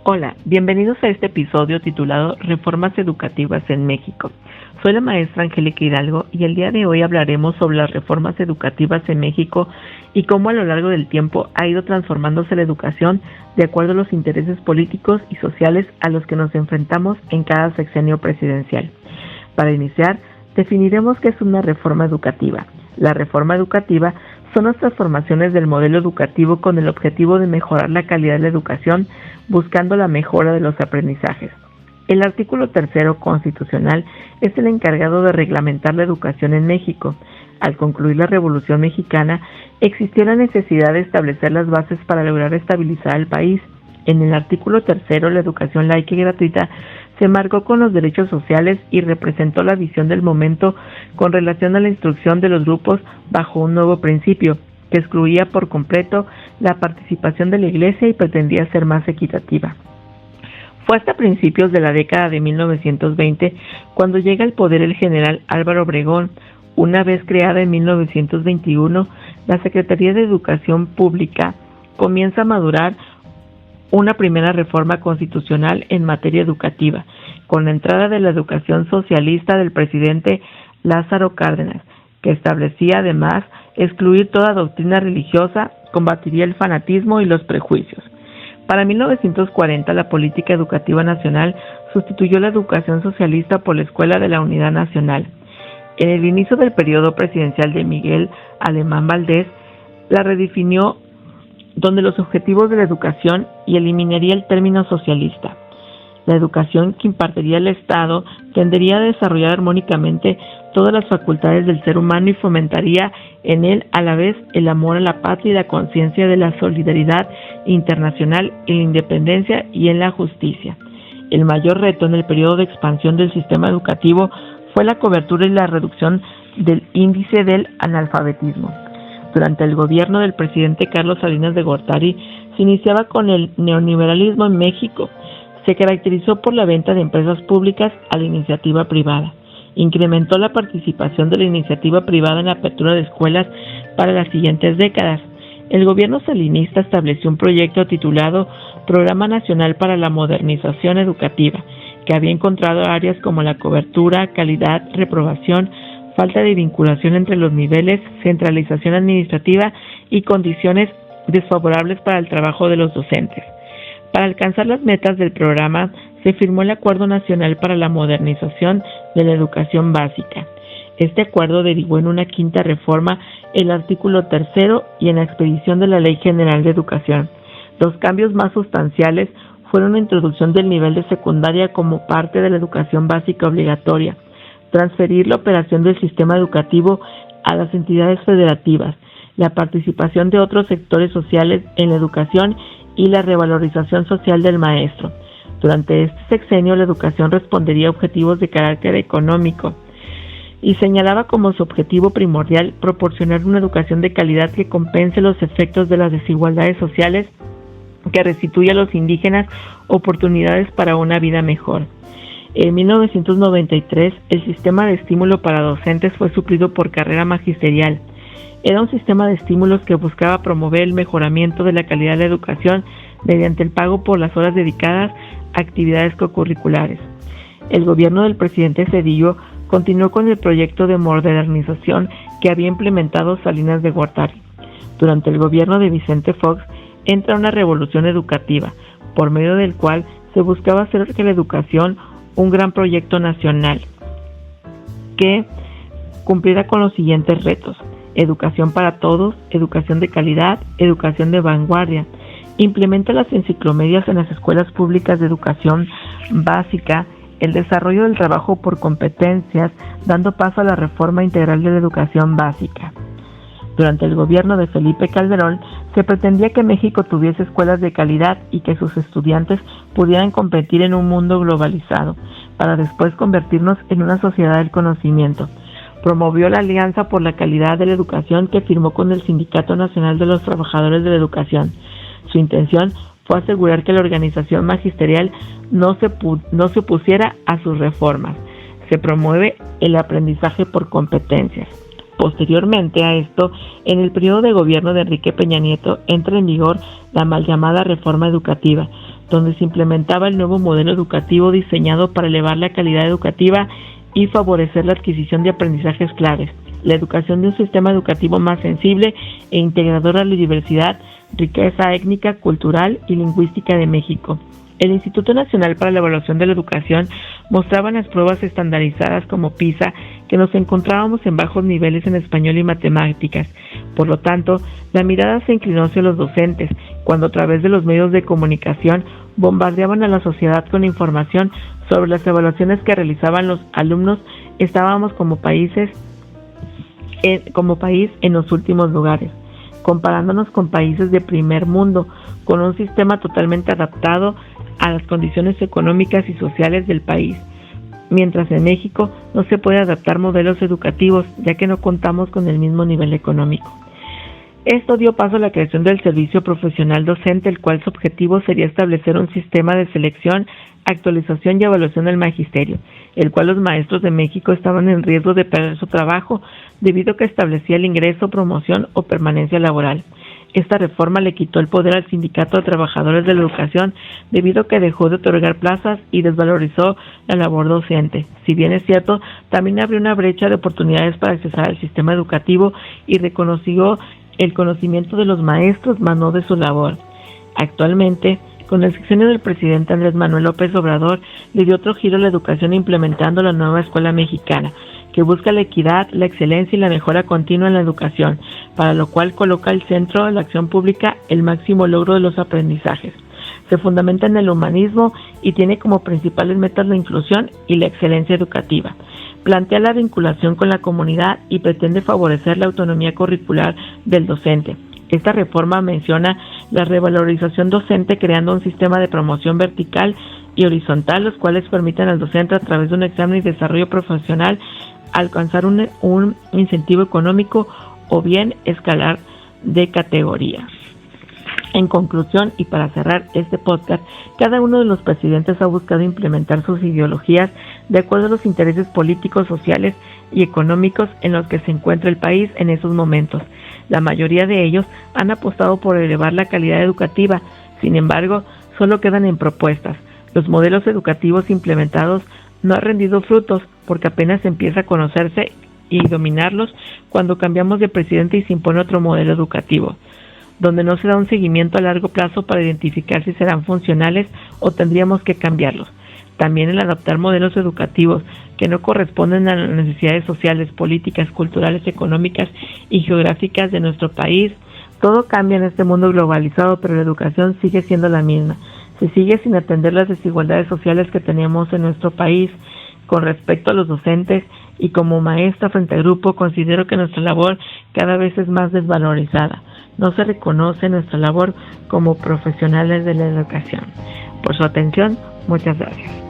Hola, bienvenidos a este episodio titulado Reformas Educativas en México. Soy la maestra Angélica Hidalgo y el día de hoy hablaremos sobre las reformas educativas en México y cómo a lo largo del tiempo ha ido transformándose la educación de acuerdo a los intereses políticos y sociales a los que nos enfrentamos en cada sexenio presidencial. Para iniciar, definiremos qué es una reforma educativa. La reforma educativa son las transformaciones del modelo educativo con el objetivo de mejorar la calidad de la educación, buscando la mejora de los aprendizajes. El artículo 3 constitucional es el encargado de reglamentar la educación en México. Al concluir la Revolución Mexicana, existió la necesidad de establecer las bases para lograr estabilizar el país. En el artículo 3, la educación laica y gratuita se marcó con los derechos sociales y representó la visión del momento con relación a la instrucción de los grupos bajo un nuevo principio, que excluía por completo la participación de la Iglesia y pretendía ser más equitativa. Fue hasta principios de la década de 1920 cuando llega al poder el general Álvaro Obregón. Una vez creada en 1921, la Secretaría de Educación Pública comienza a madurar una primera reforma constitucional en materia educativa, con la entrada de la educación socialista del presidente Lázaro Cárdenas, que establecía además excluir toda doctrina religiosa, combatiría el fanatismo y los prejuicios. Para 1940, la política educativa nacional sustituyó la educación socialista por la Escuela de la Unidad Nacional. En el inicio del periodo presidencial de Miguel Alemán Valdés, la redefinió donde los objetivos de la educación y eliminaría el término socialista. La educación que impartiría el Estado tendería a desarrollar armónicamente todas las facultades del ser humano y fomentaría en él a la vez el amor a la patria y la conciencia de la solidaridad internacional en la independencia y en la justicia. El mayor reto en el periodo de expansión del sistema educativo fue la cobertura y la reducción del índice del analfabetismo. Durante el gobierno del presidente Carlos Salinas de Gortari se iniciaba con el neoliberalismo en México. Se caracterizó por la venta de empresas públicas a la iniciativa privada. Incrementó la participación de la iniciativa privada en la apertura de escuelas para las siguientes décadas. El gobierno salinista estableció un proyecto titulado Programa Nacional para la Modernización Educativa, que había encontrado áreas como la cobertura, calidad, reprobación, falta de vinculación entre los niveles, centralización administrativa y condiciones desfavorables para el trabajo de los docentes. Para alcanzar las metas del programa, se firmó el Acuerdo Nacional para la Modernización de la Educación Básica. Este acuerdo derivó en una quinta reforma, el artículo 3 y en la expedición de la Ley General de Educación. Los cambios más sustanciales fueron la introducción del nivel de secundaria como parte de la educación básica obligatoria, transferir la operación del sistema educativo a las entidades federativas, la participación de otros sectores sociales en la educación y la revalorización social del maestro. Durante este sexenio, la educación respondería a objetivos de carácter económico y señalaba como su objetivo primordial proporcionar una educación de calidad que compense los efectos de las desigualdades sociales, que restituya a los indígenas oportunidades para una vida mejor. En 1993, el sistema de estímulo para docentes fue suplido por carrera magisterial. Era un sistema de estímulos que buscaba promover el mejoramiento de la calidad de la educación mediante el pago por las horas dedicadas a actividades cocurriculares. El gobierno del presidente Zedillo continuó con el proyecto de modernización que había implementado Salinas de Gortari. Durante el gobierno de Vicente Fox entra una revolución educativa, por medio del cual se buscaba hacer que la educación un gran proyecto nacional que cumpliera con los siguientes retos: educación para todos, educación de calidad, educación de vanguardia. Implementa las enciclomedias en las escuelas públicas de educación básica, el desarrollo del trabajo por competencias, dando paso a la reforma integral de la educación básica. Durante el gobierno de Felipe Calderón, se pretendía que México tuviese escuelas de calidad y que sus estudiantes pudieran competir en un mundo globalizado, para después convertirnos en una sociedad del conocimiento. Promovió la Alianza por la Calidad de la Educación que firmó con el Sindicato Nacional de los Trabajadores de la Educación. Su intención fue asegurar que la organización magisterial no se opusiera a sus reformas. Se promueve el aprendizaje por competencias. Posteriormente a esto, en el periodo de gobierno de Enrique Peña Nieto, entra en vigor la mal llamada reforma educativa, donde se implementaba el nuevo modelo educativo diseñado para elevar la calidad educativa y favorecer la adquisición de aprendizajes claves, la educación de un sistema educativo más sensible e integrador a la diversidad, riqueza étnica, cultural y lingüística de México. El Instituto Nacional para la Evaluación de la Educación mostraba en las pruebas estandarizadas como PISA que nos encontrábamos en bajos niveles en español y matemáticas. Por lo tanto, la mirada se inclinó hacia los docentes, cuando a través de los medios de comunicación bombardeaban a la sociedad con información sobre las evaluaciones que realizaban los alumnos. Estábamos como país en los últimos lugares, comparándonos con países de primer mundo, con un sistema totalmente adaptado a las condiciones económicas y sociales del país, mientras en México no se puede adaptar modelos educativos, ya que no contamos con el mismo nivel económico. Esto dio paso a la creación del servicio profesional docente, el cual su objetivo sería establecer un sistema de selección, actualización y evaluación del magisterio, el cual los maestros de México estaban en riesgo de perder su trabajo debido a que establecía el ingreso, promoción o permanencia laboral. Esta reforma le quitó el poder al Sindicato de Trabajadores de la Educación debido a que dejó de otorgar plazas y desvalorizó la labor docente. Si bien es cierto, también abrió una brecha de oportunidades para accesar al sistema educativo y reconoció el conocimiento de los maestros, más no de su labor. Actualmente, con el sexenio del presidente Andrés Manuel López Obrador, le dio otro giro a la educación implementando la nueva escuela mexicana, que busca la equidad, la excelencia y la mejora continua en la educación, para lo cual coloca al centro de la acción pública el máximo logro de los aprendizajes. Se fundamenta en el humanismo y tiene como principales metas la inclusión y la excelencia educativa. Plantea la vinculación con la comunidad y pretende favorecer la autonomía curricular del docente. Esta reforma menciona la revalorización docente, creando un sistema de promoción vertical y horizontal, los cuales permiten al docente, a través de un examen y desarrollo profesional, alcanzar un incentivo económico o bien escalar de categoría. En conclusión, y para cerrar este podcast, cada uno de los presidentes ha buscado implementar sus ideologías de acuerdo a los intereses políticos, sociales y económicos en los que se encuentra el país en esos momentos. La mayoría de ellos han apostado por elevar la calidad educativa, sin embargo, solo quedan en propuestas. Los modelos educativos implementados no han rendido frutos porque apenas empieza a conocerse y dominarlos cuando cambiamos de presidente y se impone otro modelo educativo, donde no se da un seguimiento a largo plazo para identificar si serán funcionales o tendríamos que cambiarlos. También el adaptar modelos educativos que no corresponden a las necesidades sociales, políticas, culturales, económicas y geográficas de nuestro país. Todo cambia en este mundo globalizado, pero la educación sigue siendo la misma. Se sigue sin atender las desigualdades sociales que tenemos en nuestro país. Con respecto a los docentes y como maestra frente al grupo, considero que nuestra labor cada vez es más desvalorizada. No se reconoce nuestra labor como profesionales de la educación. Por su atención, muchas gracias.